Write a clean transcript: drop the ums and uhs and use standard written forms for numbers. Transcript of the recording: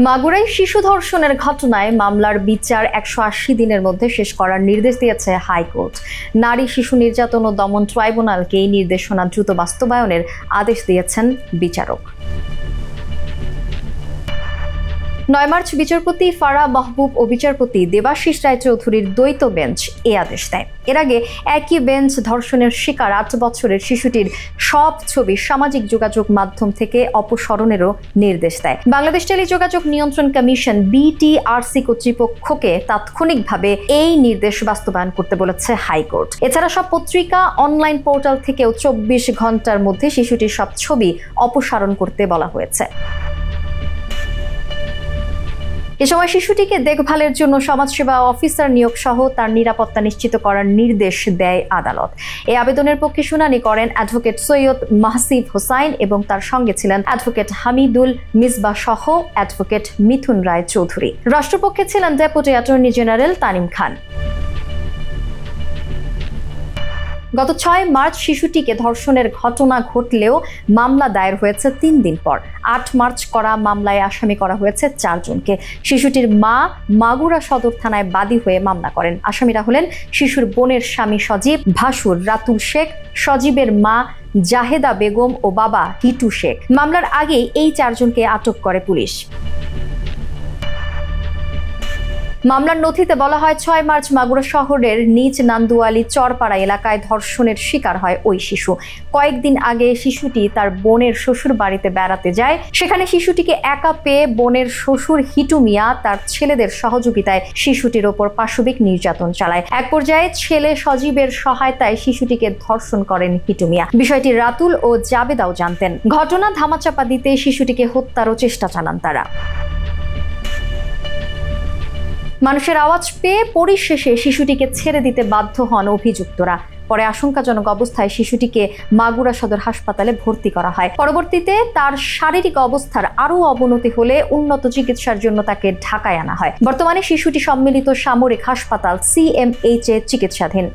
মাগুরায় শিশু ধর্ষণের ঘটনায় মামলার বিচার ১৮০ দিনের মধ্যে শেষ করার নির্দেশ দিয়েছে হাইকোর্ট। নারী শিশু নির্যাতন ও দমন ট্রাইব্যুনালকে এই নির্দেশনা দ্রুত বাস্তবায়নের আদেশ দিয়েছেন বিচারক। ৯ মার্চ বিচারপতি ফারাহ মাহবুব ও বিচারপতি দেবাশিস রায়চৌধুরীর দ্বৈত বেঞ্চ এ আদেশ দেয়। এর আগে একই বেঞ্চ ধর্ষণের শিকার ৮ বছরের শিশুটির সব ছবি সামাজিক যোগাযোগ মাধ্যম থেকে অপসারণেরও নির্দেশ দেয়। বাংলাদেশ টেলিযোগাযোগ নিয়ন্ত্রণ কমিশন বিটিআরসি কর্তৃপক্ষকে তাৎক্ষণিকভাবে এই নির্দেশ বাস্তবায়ন করতে বলেছে হাইকোর্ট। এছাড়া সব পত্রিকা, অনলাইন পোর্টাল থেকেও ২৪ ঘন্টার মধ্যে শিশুটির সব ছবি অপসারণ করতে বলা হয়েছে। এ সময় শিশুটিকে দেখভালের জন্য সমাজসেবা অফিসার নিয়োগ সহ তার নিরাপত্তা নিশ্চিত করার নির্দেশ দেয় আদালত। এই আবেদনের পক্ষে শুনানি করেন অ্যাডভোকেট সৈয়দ মাহসিব হোসাইন এবং তার সঙ্গে ছিলেন অ্যাডভোকেট হামিদুল মিসবাহ সহ অ্যাডভোকেট মিথুন রায় চৌধুরী। রাষ্ট্রপক্ষে ছিলেন ডেপুটি অ্যাটর্নি জেনারেল তানিম খান। গত ৬ মার্চ শিশুটিকে ধর্ষণের ঘটনা ঘটলেও মামলা দায়ের হয়েছে ৩ দিন পর। ৮ মার্চ করা মামলায় আসামি করা হয়েছে ৪ জনকে। শিশুটির মা মাগুরা সদর থানায় বাদী হয়ে মামলা করেন। আসামিরা হলেন শিশুর বোনের স্বামী সজীব, ভাসুর রাতুল শেখ, সজীবের মা জাহেদা বেগম ও বাবা হিটু শেখ। মামলার আগে এই ৪ জনকে আটক করে পুলিশ। মামলার নথিতে বলা হয় ৬ মার্চ মাগুরা শহরের নিচ নান্দুয়ালি চরপাড়া এলাকায় ধর্ষণের শিকার হয় ওই শিশু। কয়েকদিন আগে শিশুটি তার বোনের শ্বশুর বাড়িতে বেড়াতে যায়। সেখানে শিশুটিকে একা পেয়ে বোনের শ্বশুর হিটু মিয়া তার ছেলেদের সহযোগিতায় শিশুটির ওপর পাশবিক নির্যাতন চালায়। এক পর্যায়ে ছেলে সজীবের সহায়তায় শিশুটিকে ধর্ষণ করেন হিটু মিয়া। বিষয়টি রাতুল ও জাবেদাও জানতেন। ঘটনা ধামাচাপা দিতে শিশুটিকে হত্যারও চেষ্টা চালান তারা। মানুষের আওয়াজ পেয়ে পরিশেষে শিশুটিকে ছেড়ে দিতে বাধ্য হন অভিযুক্তরা। পরে আশঙ্কাজনক অবস্থায় শিশুটিকে মাগুরা সদর হাসপাতালে ভর্তি করা হয়। পরবর্তীতে তার শারীরিক অবস্থার আরও অবনতি হলে উন্নত চিকিৎসার জন্য তাকে ঢাকায় আনা হয়। বর্তমানে শিশুটি সম্মিলিত সামরিক হাসপাতাল CMH এ চিকিৎসাধীন।